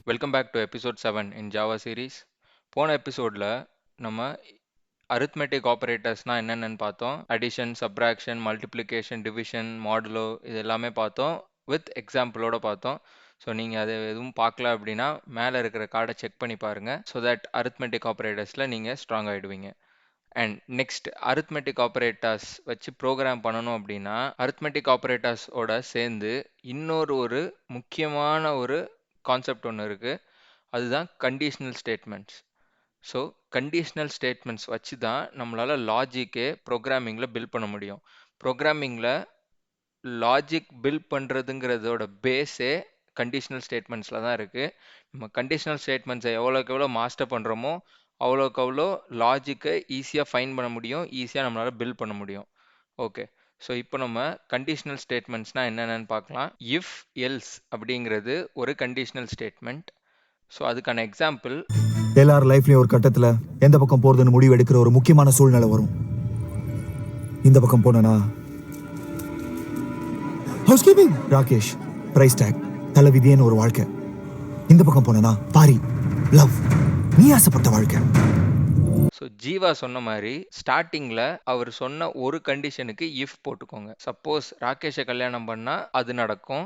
Welcome back to episode 7 in Java series. போன எபிசோடில் நம்ம அரித்மெட்டிக் ஆப்ரேட்டர்ஸ்னால் என்னென்னு பார்த்தோம். Addition, subtraction, multiplication, division, modulo இது எல்லாமே பார்த்தோம். வித் எக்ஸாம்பிளோட பார்த்தோம். ஸோ நீங்கள் அதை எதுவும் பார்க்கல அப்படின்னா மேலே இருக்கிற கார்டை செக் பண்ணி பாருங்கள். ஸோ தட் அரித்மெட்டிக் ஆப்ரேட்டர்ஸில் நீங்கள் ஸ்ட்ராங் ஆகிடுவீங்க. அண்ட் நெக்ஸ்ட் அரித்மெட்டிக் ஆப்ரேட்டர்ஸ் வச்சு ப்ரோக்ராம் பண்ணணும் அப்படின்னா அரித்மெட்டிக் ஆப்ரேட்டர்ஸோட சேர்ந்து இன்னொரு முக்கியமான ஒரு கான்செப்ட் ஒன்று இருக்குது. அதுதான் conditional statements. So conditional statements வச்சு தான் நம்மளால் லாஜிக்கே ப்ரோக்ராமிங்கில் பில்ட் பண்ண முடியும். ப்ரோக்ராமிங்கில் லாஜிக் பில்ட் பண்ணுறதுங்கிறதோட பேஸே கண்டிஷனல் ஸ்டேட்மெண்ட்ஸில் தான் இருக்குது. நம்ம கண்டிஷனல் ஸ்டேட்மெண்ட்ஸை எவ்வளோக்கு எவ்வளோ மாஸ்டர் பண்ணுறோமோ அவ்வளோக்கு அவ்வளோ லாஜிக்கை ஈஸியாக ஃபைண்ட் பண்ண முடியும், ஈஸியாக நம்மளால் பில்ட் பண்ண முடியும். ஓகே, ஸோ இப்போ நம்ம கண்டிஷனல் ஸ்டேட்மெண்ட்ஸ்னால் என்னென்னு பார்க்கலாம். இஃப் எல்ஸ் அப்படிங்கிறது ஒரு கண்டிஷனல் ஸ்டேட்மெண்ட். ஸோ அதுக்கான எக்ஸாம்பிள், எல்லார் லைஃப்லயும் ஒரு கட்டத்தில் எந்த பக்கம் போகிறதுன்னு முடிவு எடுக்கிற ஒரு முக்கியமான சூழ்நிலை வரும். இந்த பக்கம் போனா housekeeping, Rakesh, price tag, தலைவிதியன்னு ஒரு வாழ்க்கை. இந்த பக்கம் போனா பாரி, லவ், நீ ஆசைப்பட்ட வாழ்க்கை. ஸோ ஜீவா சொன்ன மாதிரி ஸ்டார்டிங்கில் அவர் சொன்ன ஒரு கண்டிஷனுக்கு இஃப் போட்டுக்கோங்க. சப்போஸ் ராகேஷை கல்யாணம் பண்ணால் அது நடக்கும்,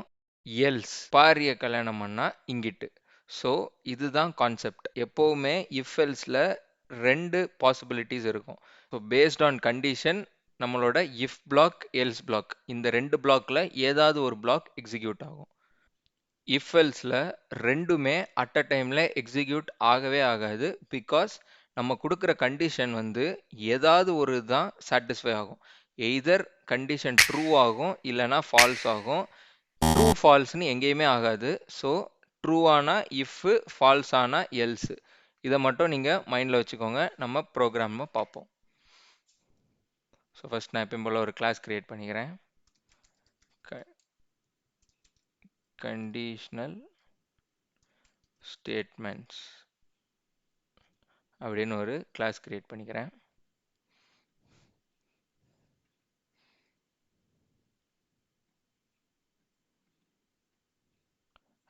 எல்ஸ் பாரியை கல்யாணம் பண்ணால் இங்கிட்டு. ஸோ இதுதான் கான்செப்ட். எப்போவுமே இஃப் எல்ஸில் 2 பாசிபிலிட்டிஸ் இருக்கும். ஸோ பேஸ்ட் ஆன் கண்டிஷன் நம்மளோட இஃப் பிளாக், எல்ஸ் பிளாக், இந்த 2 பிளாக்ல ஏதாவது ஒரு பிளாக் எக்ஸிக்யூட் ஆகும். இஃப் எல்ஸில் ரெண்டுமே அட் அ டைமில் எக்ஸிக்யூட் ஆகவே ஆகாது. பிகாஸ் நம்ம கொடுக்குற கண்டிஷன் ஏதாவது ஒரு தான் சாட்டிஸ்ஃபை ஆகும். எய்தர் கண்டிஷன் ட்ரூ ஆகும் இல்லைனா ஃபால்ஸ் ஆகும். ட்ரூ ஃபால்ஸ்னு எங்கேயுமே ஆகாது. ஸோ ட்ரூ ஆனால் இஃப்பு, ஃபால்ஸ் ஆனால் எல்ஸு. இதை மட்டும் நீங்கள் மைண்டில் வச்சுக்கோங்க. நம்ம ப்ரோக்ராமை பார்ப்போம். ஸோ ஃபஸ்ட் நான் எப்பயும் போல் ஒரு கிளாஸ் க்ரியேட் பண்ணிக்கிறேன். கண்டிஷனல் ஸ்டேட்மெண்ட்ஸ் அப்படின்னு ஒரு கிளாஸ் கிரியேட் பண்ணிக்கிறேன்.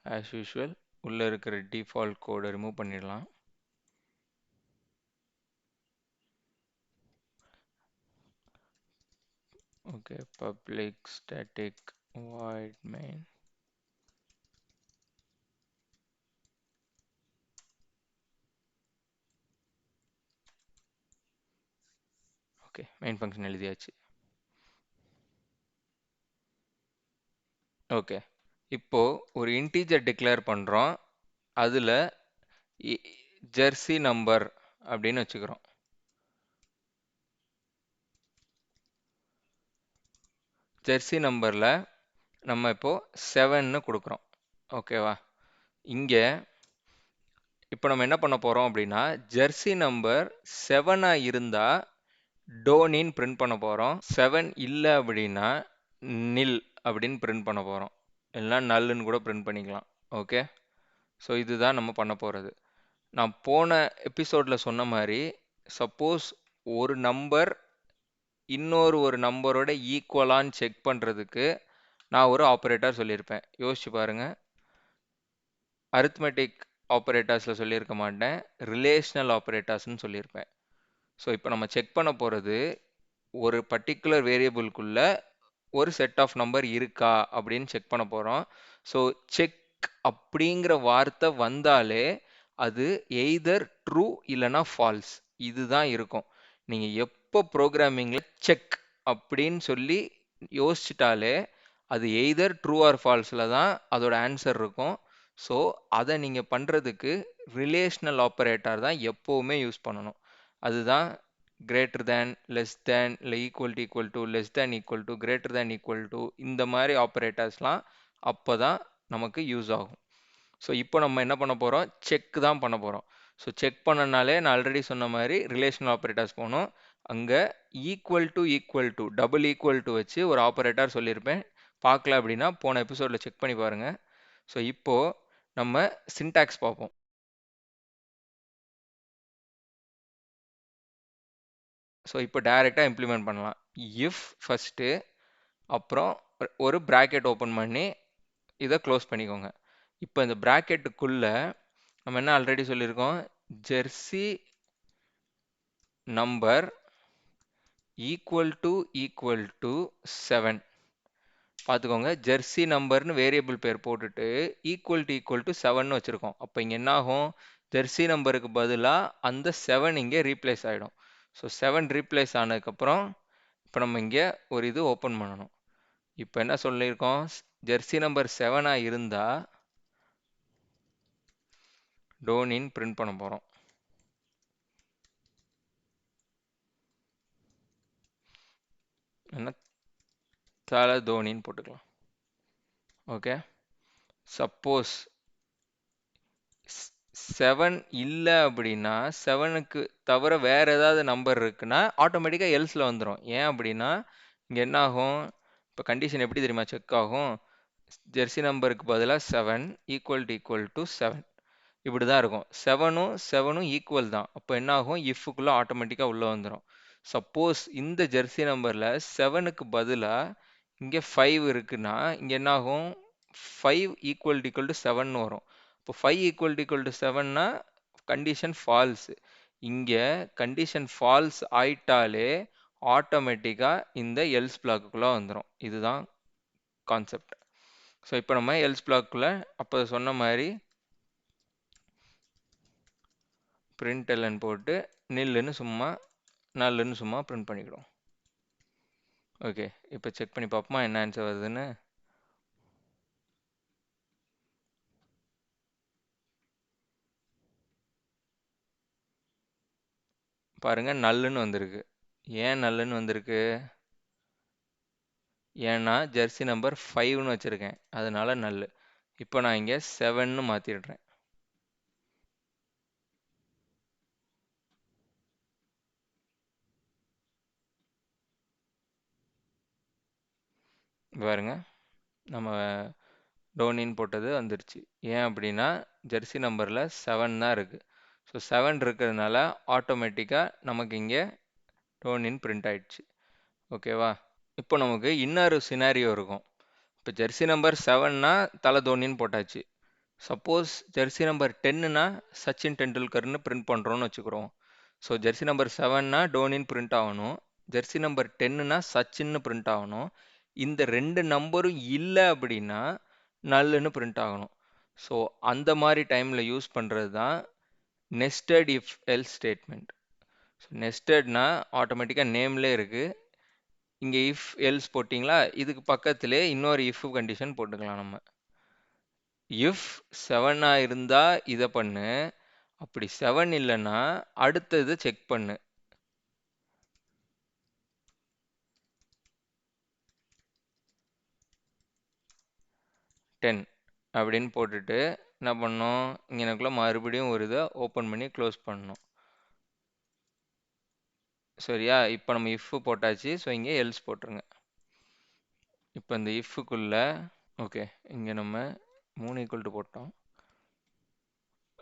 ஆஸ் யூஷுவல் உள்ளே இருக்கிற டிஃபால்ட் கோடை ரிமூவ் பண்ணிடலாம். Okay, public static void main. Okay, main function எழுதியாச்சு. ஓகே, இப்போ ஒரு இன்டீஜர் டிக்ளேர் பண்ணுறோம். அதில் ஜெர்சி நம்பர் அப்படின்னு வச்சுக்கிறோம். ஜெர்சி நம்பரில் நம்ம இப்போது 7ன்னு கொடுக்குறோம். ஓகேவா? இங்கே இப்போ நம்ம என்ன பண்ண போகிறோம் அப்படின்னா ஜெர்சி நம்பர் 7ஆக இருந்தால் டோனின்னு பிரிண்ட் பண்ண போகிறோம். 7 இல்லை அப்படின்னா நில் அப்படின்னு பிரிண்ட் பண்ண போகிறோம். இல்லைனா நல்லுன்னு கூட பிரிண்ட் பண்ணிக்கலாம். ஓகே, ஸோ இதுதான் நம்ம பண்ண போகிறது. நான் போன எபிசோடில் சொன்ன மாதிரி சப்போஸ் ஒரு நம்பர் ஒரு நம்பரோட ஈக்குவலான்னு செக் பண்ணுறதுக்கு நான் ஒரு ஆப்ரேட்டர் சொல்லியிருப்பேன். யோசிச்சு பாருங்கள். அரித்மெட்டிக் ஆப்ரேட்டர்ஸில் சொல்லியிருக்க மாட்டேன், ரிலேஷ்னல் ஆப்ரேட்டர்ஸ்ன்னு சொல்லியிருப்பேன். ஸோ இப்போ நம்ம செக் பண்ண போகிறது ஒரு பர்டிகுலர் வேரியபிள்குள்ள ஒரு செட் ஆஃப் நம்பர் இருக்கா அப்படின்னு செக் பண்ண போகிறோம். ஸோ செக் அப்படிங்கிற வார்த்தை வந்தாலே அது எய்தர் ட்ரூ இல்லைனா ஃபால்ஸ் இதுதான் இருக்கும். நீங்கள் எப்போ ப்ரோக்ராமிங்கில் செக் அப்படின்னு சொல்லி யோசிச்சிட்டாலே அது எய்தர் ட்ரூ ஆர் ஃபால்ஸில் தான் அதோட ஆன்சர் இருக்கும். ஸோ அதை நீங்கள் பண்ணுறதுக்கு ரிலேஷ்னல் ஆப்ரேட்டர் தான் எப்போவுமே யூஸ் பண்ணணும். அதுதான் கிரேட்டர் தேன், லெஸ் தேன், இல்லை equal to, less than equal to, greater than equal to, இந்த மாதிரி ஆப்ரேட்டர்ஸ்லாம் அப்போ தான் நமக்கு யூஸ் ஆகும். ஸோ இப்போ நம்ம என்ன பண்ண போகிறோம், செக் தான் பண்ண போகிறோம். ஸோ செக் பண்ணனாலே நான் ஆல்ரெடி சொன்ன மாதிரி ரிலேஷனல் ஆப்ரேட்டர்ஸ் போகணும். அங்கே equal to, double equal to வச்சு ஒரு ஆப்ரேட்டர் சொல்லியிருப்பேன். பார்க்கல அப்படின்னா போன எபிசோடில் செக் பண்ணி பாருங்கள். ஸோ இப்போது நம்ம சின்டாக்ஸ் பார்ப்போம். ஸோ இப்போ டைரெக்டாக இம்ப்ளிமெண்ட் பண்ணலாம். இஃப் ஃபஸ்ட்டு, அப்புறம் ஒரு ப்ராக்கெட் ஓப்பன் பண்ணி இதை க்ளோஸ் பண்ணிக்கோங்க. இப்போ இந்த ப்ராக்கெட்டுக்குள்ளே நம்ம என்ன ஆல்ரெடி சொல்லியிருக்கோம், ஜெர்சி நம்பர் ஈக்குவல் டு 7. பார்த்துக்கோங்க, ஜெர்சி நம்பர்னு வேரியபிள் பேர் போட்டுட்டு ஈக்குவல் டு 7 வச்சுருக்கோம். அப்போ இங்கே என்ன ஆகும், ஜெர்சி நம்பருக்கு பதிலாக அந்த 7 இங்கே ரீப்ளேஸ் ஆகிடும். ஸோ 7 ரீப்ளேஸ் ஆனதுக்கப்புறம் இப்போ நம்ம இங்கே ஒரு இது ஓப்பன் பண்ணணும். இப்போ என்ன சொல்லியிருக்கோம், ஜெர்சி நம்பர் 7ஆக இருந்தால் டோனின் பிரிண்ட் பண்ண போகிறோம். என்ன தலை தோனின்னு போட்டுக்கலாம். ஓகே, சப்போஸ் 7 இல்லை அப்படின்னா, 7க்கு தவிர வேற ஏதாவது நம்பர் இருக்குன்னா ஆட்டோமேட்டிக்காக எல்ஸில் வந்துடும். ஏன் அப்படின்னா இங்கே என்ன ஆகும், இப்போ கண்டிஷன் எப்படி தெரியுமா செக் ஆகும், ஜெர்சி நம்பருக்கு பதிலாக 7 ஈக்குவல் டு 7 இப்படி தான் இருக்கும். 7ம் ஈக்குவல் தான். அப்போ என்ன ஆகும், இஃப்க்குள்ளே ஆட்டோமேட்டிக்காக உள்ளே வந்துடும். சப்போஸ் இந்த ஜெர்சி நம்பரில் 7க்கு பதிலாக இங்கே 5 இருக்குன்னா இங்கே என்ன ஆகும், 5 ஈக்குவல் டு 7 வரும். இப்போ 5 ஈக்குவல் டு 7னா கண்டிஷன் ஃபால்ஸ். இங்கே கண்டிஷன் ஃபால்ஸ் ஆயிட்டாலே ஆட்டோமேட்டிக்காக இந்த எல்ஸ் பிளாக்குள்ளே வந்துடும். இதுதான் கான்செப்ட். ஸோ இப்போ நம்ம எல்ஸ் பிளாக்குள்ளே அப்போ சொன்ன மாதிரி println போட்டு நில்லுன்னு சும்மா நல்லுன்னு சும்மா பிரிண்ட் பண்ணிக்கிடும். ஓகே, இப்போ செக் பண்ணி பார்ப்போமா என்ன ஆன்சர் வருதுன்னு. பாருங்க, நல்லுன்னு வந்திருக்கு. ஏன் நல்லுன்னு வந்திருக்கு, ஏன்னா ஜெர்சி நம்பர் 5ன்னு வச்சுருக்கேன், அதனால நல்லு. இப்போ நான் இங்கே 7ன்னு மாற்றிடுறேன். பாருங்க, நம்ம டோனின் போட்டது வந்துருச்சு. ஏன் அப்படின்னா ஜெர்சி நம்பரில் 7 தான் இருக்குது. ஸோ 7 இருக்கிறதுனால ஆட்டோமேட்டிக்காக நமக்கு இங்கே டோனின் பிரிண்ட் ஆயிடுச்சு. ஓகேவா, இப்போ நமக்கு இன்னொரு சினாரியோ இருக்கும். இப்போ ஜெர்சி நம்பர் 7னா தலை தோனின்னு போட்டாச்சு. சப்போஸ் ஜெர்சி நம்பர் 10னா சச்சின் டெண்டுல்கர்னு பிரிண்ட் பண்ணுறோன்னு வச்சுக்கிறோம். ஸோ ஜெர்சி நம்பர் 7னா டோனின்னு பிரிண்ட் ஆகணும், ஜெர்சி நம்பர் 10னா சச்சின்னு பிரிண்ட் ஆகணும். இந்த ரெண்டு நம்பரும் இல்லை அப்படின்னா நல்லுன்னு பிரிண்ட் ஆகணும். ஸோ அந்த மாதிரி டைமில் யூஸ் பண்ணுறது தான் nested if else statement. So நெஸ்டட்னா ஆட்டோமேட்டிக்காக நேம்லே இருக்குது. இங்கே இஃப் எல்ஸ் போட்டிங்களா, இதுக்கு பக்கத்திலே இன்னொரு இஃப் கண்டிஷன் போட்டுக்கலாம் நம்ம. இஃப் 7ஆக இருந்தால் இதை பண்ணு, அப்படி 7 இல்லைன்னா அடுத்தது செக் பண்ணு. டென் அப்படின்னு போட்டுட்டு என்ன பண்ணோம், இங்கே எனக்குள்ள மறுபடியும் ஒரு இதை ஓப்பன் பண்ணி க்ளோஸ் பண்ணணும். சரியா, இப்போ நம்ம இஃப் போட்டாச்சு. ஸோ இங்கே எல்ஸ் போட்டுருங்க. இப்போ இந்த இஃப்க்குள்ள ஓகே, இங்கே நம்ம 3 ஈக்குவல் டு போட்டோம்.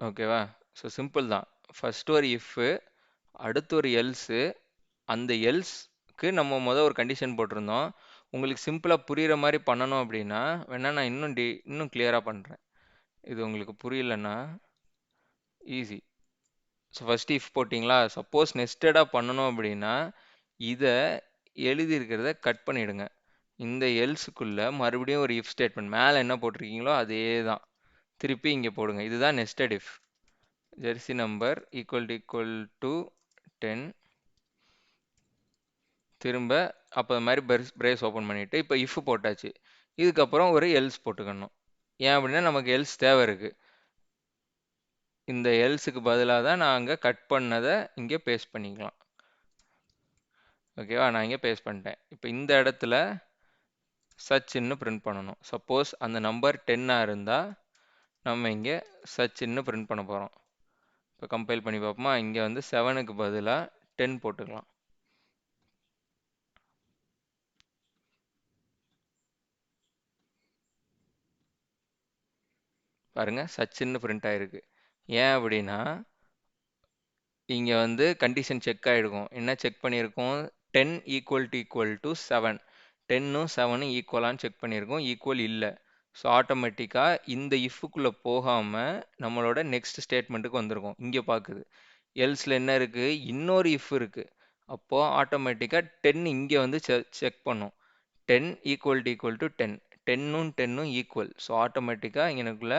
ஓகேவா, ஸோ சிம்பிள் தான். ஃபர்ஸ்ட் ஒரு இஃப்பு, அடுத்து ஒரு எல்ஸு. அந்த எல்ஸ்க்கு நம்ம ஒரு கண்டிஷன் போட்டிருந்தோம். உங்களுக்கு சிம்பிளாக புரிகிற மாதிரி பண்ணணும் அப்படின்னா வேணா நான் இன்னும் கிளியராக பண்ணுறேன். இது உங்களுக்கு புரியலன்னா ஈஸி. ஸோ ஃபஸ்ட்டு இஃப் போட்டிங்களா, சப்போஸ் நெஸ்டடாக பண்ணணும் அப்படின்னா இதை எழுதியிருக்கிறத கட் பண்ணிவிடுங்க. இந்த எல்ஸுக்குள்ளே மறுபடியும் ஒரு இஃப் ஸ்டேட்மெண்ட் மேலே என்ன போட்டிருக்கீங்களோ அதே தான் திருப்பி இங்கே போடுங்க. இதுதான் nested if. Jersey number equal to 10 திரும்ப அப்போ அது மாதிரி பிரேஸ் ஓப்பன் பண்ணிவிட்டு இப்போ இஃப் போட்டாச்சு. இதுக்கப்புறம் ஒரு எல்ஸ் போட்டுக்கணும். ஏன் அப்படின்னா நமக்கு எல்ஸ் தேவை இருக்குது. இந்த எல்ஸுக்கு பதிலாக தான் நான் அங்கே கட் பண்ணதை இங்கே பேஸ்ட் பண்ணிக்கலாம். ஓகேவா, நான் இங்கே பேஸ்ட் பண்ணிட்டேன். இப்போ இந்த இடத்துல சச்சின்னு பிரிண்ட் பண்ணணும். சப்போஸ் அந்த நம்பர் 10ஆக இருந்தால் நம்ம இங்கே சச்சின்னு பிரிண்ட் பண்ண போகிறோம். இப்போ கம்பைல் பண்ணி பார்ப்போமா, இங்கே வந்து 7க்கு பதிலாக 10 போட்டுக்கலாம். பாருங்க, சச்சின்னு பிரிண்ட் ஆயிருக்கு. ஏன் அப்படின்னா இங்கே வந்து கண்டிஷன் செக் ஆகிருக்கும். என்ன செக் பண்ணியிருக்கோம், 10 ஈக்குவல் டு 7. 10ம் 7ம் ஈக்குவலான்னு செக் பண்ணியிருக்கோம். ஈக்குவல் இல்லை. ஸோ ஆட்டோமேட்டிக்காக இந்த இஃப்க்குள்ளே போகாமல் நம்மளோட நெக்ஸ்ட் ஸ்டேட்மெண்ட்டுக்கு வந்திருக்கும். இங்கே பார்க்குது எல்ஸில் என்ன இருக்குது, இன்னொரு இஃப் இருக்குது. அப்போது ஆட்டோமேட்டிக்காக 10 இங்கே வந்து செக் பண்ணும். 10 ஈக்குவல் டு 10, 10ம் ஈக்குவல். ஸோ ஆட்டோமேட்டிக்காக எனக்குள்ள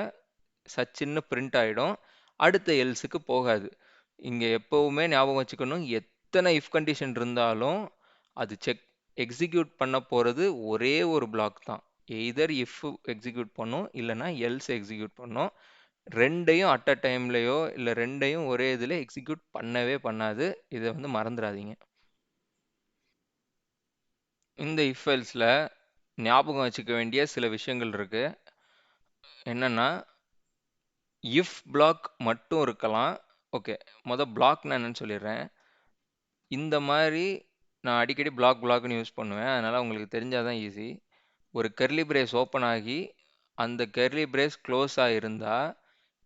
சச்சின்னு பிரிண்ட் ஆகிடும். அடுத்த எல்ஸுக்கு போகாது. இங்கே எப்போவுமே ஞாபகம் வச்சுக்கணும், எத்தனை இஃப் கண்டிஷன் இருந்தாலும் அது எக்ஸிக்யூட் பண்ண போகிறது ஒரே ஒரு பிளாக் தான். எய்தர் இஃப் எக்ஸிக்யூட் பண்ணும், இல்லைன்னா எல்ஸ் எக்ஸிக்யூட் பண்ணும். ரெண்டையும் அட் அ டைம்லையோ இல்லை ரெண்டையும் ஒரே இதில் எக்ஸிக்யூட் பண்ணவே பண்ணாது. இதை வந்து மறந்துடாதீங்க. இந்த இஃப் எல்ஸில் ஞாபகம் வச்சுக்க வேண்டிய சில விஷயங்கள் இருக்கு. என்னன்னா, இஃப் பிளாக் மட்டும் இருக்கலாம். ஓகே, பிளாக்னா என்னன்னு சொல்லிடுறேன். இந்த மாதிரி நான் அடிக்கடி பிளாக்னு யூஸ் பண்ணுவேன், அதனால உங்களுக்கு தெரிஞ்சாதான் ஈஸி. ஒரு கர்லி பிரேஸ் ஓப்பன் ஆகி அந்த கர்லி பிரேஸ் க்ளோஸ் ஆகிருந்தா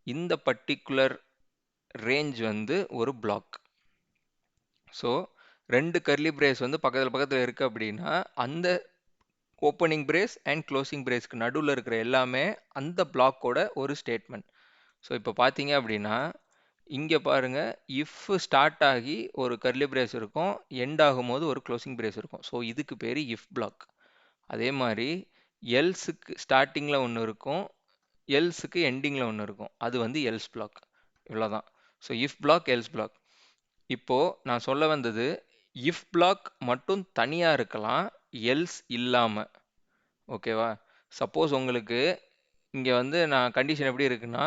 இந்த பர்டிகுலர் ரேஞ்ச் வந்து ஒரு பிளாக். ஸோ ரெண்டு கர்லி பிரேஸ் வந்து பக்கத்தில் பக்கத்தில் இருக்கு அப்படின்னா அந்த ஓப்பனிங் பிரேஸ் அண்ட் க்ளோசிங் பிரேஸ்க்கு நடுவில் இருக்கிற எல்லாமே அந்த பிளாக்கோட ஒரு ஸ்டேட்மெண்ட். ஸோ இப்போ பார்த்தீங்க அப்படின்னா இங்கே பாருங்க, இஃப் ஸ்டார்ட் ஆகி ஒரு கர்லி பிரேஸ் இருக்கும், எண்ட் ஆகும்போது ஒரு க்ளோசிங் பிரேஸ் இருக்கும். ஸோ இதுக்கு பேர் இஃப் பிளாக். அதே மாதிரி எல்ஸுக்கு ஸ்டார்டிங்கில் ஒன்று இருக்கும், எல்ஸுக்கு எண்டிங்கில் ஒன்று இருக்கும், அது வந்து எல்ஸ் பிளாக். இவ்வளோதான். So if black, else black. இப்போது நான் சொல்ல வந்தது, இஃப் பிளாக் மட்டும் தனியாக இருக்கலாம், எல்ஸ் இல்லாமல். ஓகேவா? சப்போஸ் உங்களுக்கு இங்கே வந்து நான் கண்டிஷன் எப்படி இருக்குன்னா,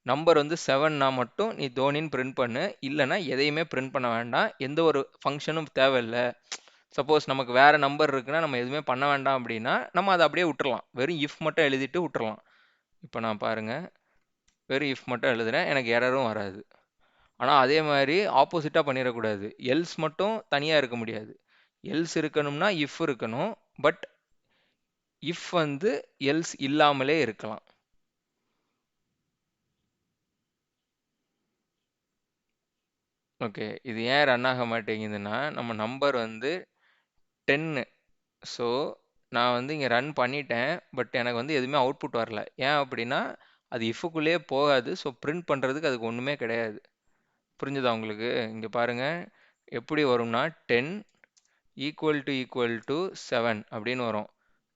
நம்பர் வந்து 7னா மட்டும் நீ தோனின்னு பிரிண்ட் பண்ணு, இல்லைன்னா எதையுமே பிரிண்ட் பண்ண வேண்டாம், எந்த ஒரு ஃபங்க்ஷனும் தேவையில்லை. சப்போஸ் நமக்கு வேறு நம்பர் இருக்குன்னா நம்ம எதுவுமே பண்ண வேண்டாம் அப்படின்னா நம்ம அதை அப்படியே விட்டுறலாம், வெறும் இஃப் மட்டும் எழுதிட்டு விட்டுறலாம். இப்போ நான் பாருங்கள், வெறும் இஃப் மட்டும் எழுதுகிறேன், எனக்கு எரரும் வராது. ஆனால் அதே மாதிரி ஆப்போசிட்டாக பண்ணிடக்கூடாது, எல்ஸ் மட்டும் தனியாக இருக்க முடியாது. எல்ஸ் இருக்கணும்னா இஃப் இருக்கணும், பட் இஃப் வந்து எல்ஸ் இல்லாமலே இருக்கலாம். ஓகே, இது ஏன் ரன் ஆக மாட்டேங்குதுன்னா நம்ம நம்பர் வந்து 10. ஸோ நான் வந்து இங்கே ரன் பண்ணிட்டேன், பட் எனக்கு வந்து எதுவுமே அவுட்புட் வரல. ஏன் அப்படின்னா அது இஃபுக்குள்ளேயே போகாது. ஸோ பிரிண்ட் பண்ணுறதுக்கு அதுக்கு ஒன்றுமே கிடையாது. புரிஞ்சுதா உங்களுக்கு? இங்கே பாருங்கள் எப்படி வரும்னா 10 ஈக்குவல் டு 7 அப்படின்னு வரும்.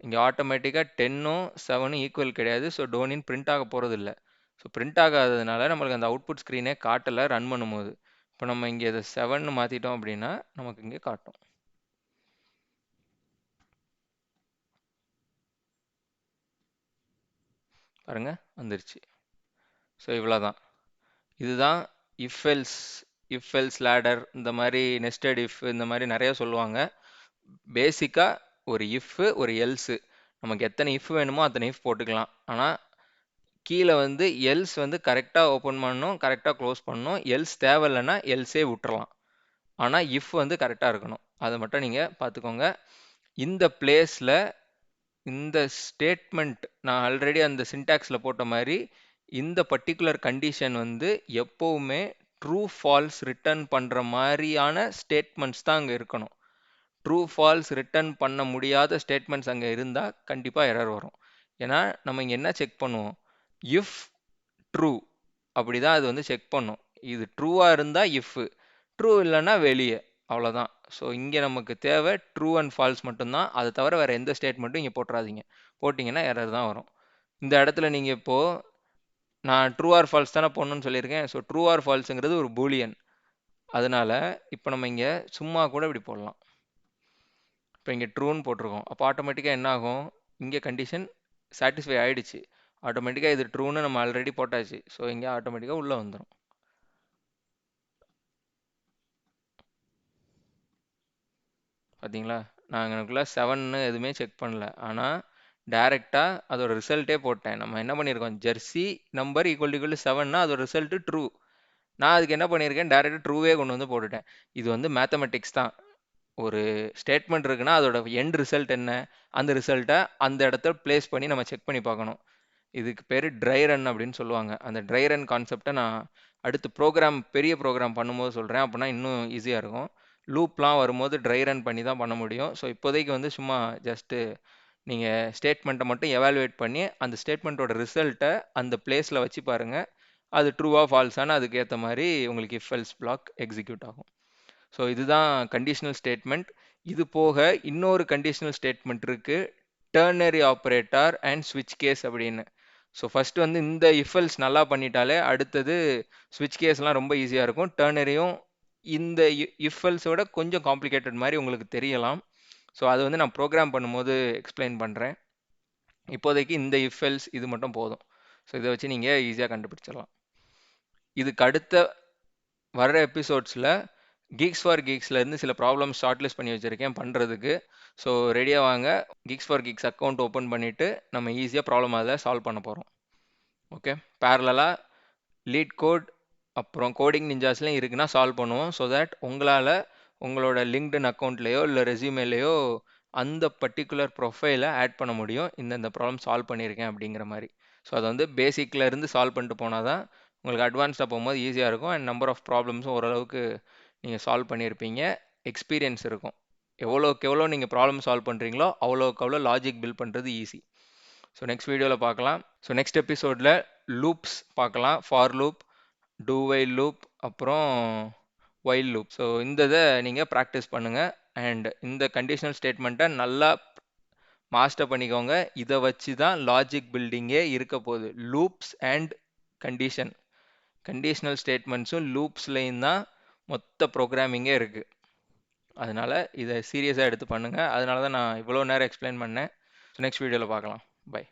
இங்கே ஆட்டோமேட்டிக்காக 10ம் 7ம் ஈக்குவல் கிடையாது. ஸோ டோனின் பிரிண்ட் ஆக போகிறது இல்லை. ஸோ பிரிண்ட் ஆகாததுனால நம்மளுக்கு அந்த அவுட்புட் ஸ்க்ரீனே காட்டலை ரன் பண்ணும்போது. இப்போ நம்ம இங்கே இதை 7ன்னு மாற்றிட்டோம் அப்படின்னா நமக்கு இங்கே காட்டும். பாருங்க, வந்துருச்சு. ஸோ இவ்வளோதான். இதுதான் இஃப் எல்ஸ் லேடர், இந்த மாதிரி நெஸ்டட் இஃப், இந்த மாதிரி நிறைய சொல்லுவாங்க. பேசிக்காக ஒரு இஃப் ஒரு எல்ஸு, நமக்கு எத்தனை இஃப் வேணுமோ அத்தனை இஃப் போட்டுக்கலாம். ஆனால் கீழே வந்து எல்ஸ் வந்து கரெக்டாக ஓப்பன் பண்ணணும், கரெக்டாக க்ளோஸ் பண்ணணும். எல்ஸ் தேவையில்லைன்னா எல்ஸே விட்டுறலாம். ஆனால் இஃப் வந்து கரெக்டாக இருக்கணும், அதை மட்டும் நீங்கள் பார்த்துக்கோங்க. இந்த பிளேஸில் இந்த ஸ்டேட்மெண்ட் நான் ஆல்ரெடி அந்த சின்டாக்ஸில் போட்ட மாதிரி இந்த பர்டிகுலர் கண்டிஷன் வந்து எப்போவுமே ட்ரூ ஃபால்ஸ் ரிட்டர்ன் பண்ணுற மாதிரியான ஸ்டேட்மெண்ட்ஸ் தான் அங்கே இருக்கணும். ட்ரூ ஃபால்ஸ் ரிட்டர்ன் பண்ண முடியாத ஸ்டேட்மெண்ட்ஸ் அங்கே இருந்தால் கண்டிப்பாக எரர் வரும். ஏன்னா நம்ம இங்கே என்ன செக் பண்ணுவோம், இஃப் ட்ரூ அப்படி தான் அது வந்து செக் பண்ணும். இது ட்ரூவாக இருந்தால் இஃப், ட்ரூ இல்லைன்னா வெளியே, அவ்வளோதான். ஸோ இங்கே நமக்கு தேவை ட்ரூ அண்ட் ஃபால்ஸ் மட்டும்தான். அதை தவிர வேறு எந்த ஸ்டேட்மெண்ட்டும் இங்கே போட்டுறாதீங்க. போட்டிங்கன்னா எரர் தான் வரும். இந்த இடத்துல நீங்கள் இப்போது நான் ட்ரூ ஆர் ஃபால்ஸ் தானே போடணும்னு சொல்லியிருக்கேன். ஸோ ட்ரூ ஆர் ஃபால்ஸுங்கிறது ஒரு பூலியன். அதனால் இப்போ நம்ம இங்கே சும்மா கூட இப்படி போடலாம். இப்போ இங்கே ட்ரூன்னு போட்டிருக்கோம், அப்போ ஆட்டோமேட்டிக்காக என்ன ஆகும், இங்கே கண்டிஷன் சாட்டிஸ்ஃபை ஆகிடுச்சு. ஆட்டோமேட்டிக்காக இது ட்ரூன்னு நம்ம ஆல்ரெடி போட்டாச்சு. ஸோ இங்கே ஆட்டோமேட்டிக்காக உள்ளே வந்துடும். பார்த்தீங்களா, நான் எனக்குள்ள 7ன்னு எதுவுமே செக் பண்ணல, ஆனால் டைரெக்டாக அதோட ரிசல்ட்டே போட்டேன். நம்ம என்ன பண்ணியிருக்கோம், ஜெர்சி நம்பர் ஈக்குவல் டு 7னா அதோட ரிசல்ட்டு ட்ரூ. நான் அதுக்கு என்ன பண்ணியிருக்கேன், டைரெக்டாக ட்ரூவே கொண்டு வந்து போட்டுட்டேன். இது வந்து மேத்தமெட்டிக்ஸ் தான். ஒரு ஸ்டேட்மெண்ட் இருக்குன்னா அதோட எண்ட் ரிசல்ட் என்ன, அந்த ரிசல்ட்டை அந்த இடத்த பிளேஸ் பண்ணி நம்ம செக் பண்ணி பார்க்கணும். இதுக்கு பேர் ட்ரை ரன் அப்படின்னு சொல்லுவாங்க. அந்த ட்ரை ரன் கான்செப்டை நான் அடுத்து பெரிய ப்ரோக்ராம் பண்ணும்போது சொல்கிறேன், அப்படின்னா இன்னும் ஈஸியாக இருக்கும். லூப்லாம் வரும்போது ட்ரை ரன் பண்ணி தான் பண்ண முடியும். ஸோ இப்போதைக்கு வந்து சும்மா ஜஸ்ட்டு நீங்கள் ஸ்டேட்மெண்ட்டை மட்டும் எவாலுவேட் பண்ணி அந்த ஸ்டேட்மெண்ட்டோட ரிசல்ட்டை அந்த பிளேஸில் வச்சு பாருங்கள். அது ட்ரூவா ஃபால்ஸான அதுக்கேற்ற மாதிரி உங்களுக்கு இஃப் எல்ஸ் பிளாக் எக்ஸிக்யூட் ஆகும். ஸோ இதுதான் கண்டிஷனல் ஸ்டேட்மெண்ட். இது போக இன்னொரு கண்டிஷனல் ஸ்டேட்மெண்ட் இருக்குது, டெர்னரி ஆப்ரேட்டர் அண்ட் ஸ்விட்ச் கேஸ் அப்படின்னு. ஸோ ஃபர்ஸ்ட் வந்து இந்த இஃபெல்ஸ் நல்லா பண்ணிட்டாலே அடுத்தது ஸ்விட்ச் கேஸ்லாம் ரொம்ப ஈஸியாக இருக்கும். டெர்னரியும் இந்த இஃபெல்ஸோட கொஞ்சம் காம்ப்ளிகேட்டட் மாதிரி உங்களுக்கு தெரியலாம். ஸோ அது வந்து நான் ப்ரோக்ராம் பண்ணும்போது எக்ஸ்பிளைன் பண்ணுறேன். இப்போதைக்கு இந்த இஃபெல்ஸ் இது மட்டும் போதும். ஸோ இதை வச்சு நீங்கள் ஈஸியாக கண்டுபிடிச்சிடலாம். இதுக்கு அடுத்த வர்ற எபிசோட்ஸில் கீக்ஸ் ஃபார் கீக்ஸ்லேருந்து சில ப்ராப்ளம்ஸ் ஷார்ட் லிஸ்ட் பண்ணி வச்சுருக்கேன் பண்ணுறதுக்கு. ஸோ ரெடியாக வாங்க, Geeks for Geeks account open பண்ணிவிட்டு நம்ம ஈஸியாக ப்ராப்ளம் அதை சால்வ் பண்ண போகிறோம். ஓகே, பேரலாக லீட் கோட் அப்புறம் கோடிங் நிஞ்சாஸ்லையும் இருக்குன்னா சால்வ் பண்ணுவோம். ஸோ தட் உங்களால் உங்களோட லிங்க்டின் அக்கௌண்ட்லேயோ இல்லை ரெஸ்யூமேலேயோ அந்த பர்டிகுலர் ப்ரொஃபைலை ஆட் பண்ண முடியும், இந்த ப்ராப்ளம் சால்வ் பண்ணியிருக்கேன் அப்படிங்கிற மாதிரி. ஸோ அதை வந்து பேசிக்கில் இருந்து சால்வ் பண்ணிட்டு போனால் தான் உங்களுக்கு அட்வான்ஸ்டாக போகும்போது ஈஸியாக இருக்கும். அண்ட் நம்பர் ஆஃப் ப்ராப்ளம்ஸும் ஓரளவுக்கு நீங்கள் சால்வ் பண்ணியிருப்பீங்க, எக்ஸ்பீரியன்ஸ் இருக்கும். எவ்வளோக்கு எவ்வளோ நீங்கள் ப்ராப்ளம் சால்வ் பண்ணுறீங்களோ அவ்வளோக்கு அவ்வளோ லாஜிக் பில்ட் பண்ணுறது ஈஸி. ஸோ நெக்ஸ்ட் வீடியோவில் பார்க்கலாம். ஸோ நெக்ஸ்ட் எபிசோடில் லூப்ஸ் பார்க்கலாம், for loop, two while loop, அப்புறம் வைல் லூப். ஸோ இந்த இதை நீங்கள் ப்ராக்டிஸ் பண்ணுங்கள். அண்ட் இந்த கண்டிஷனல் ஸ்டேட்மெண்ட்டை நல்லா மாஸ்டர் பண்ணிக்கோங்க. இதை வச்சு தான் லாஜிக் பில்டிங்கே இருக்க போகுது. லூப்ஸ் அண்ட் கண்டிஷனல் ஸ்டேட்மெண்ட்ஸும் லூப்ஸ்லையும் தான் மொத்த ப்ரோக்ராமிங்கே இருக்குது. அதனால் இதை சீரியஸாக எடுத்து பண்ணுங்கள். அதனால தான் நான் இவ்வளோ நேரம் எக்ஸ்பிளைன் பண்ணேன். ஸோ நெக்ஸ்ட் வீடியோவில் பார்க்கலாம். பை.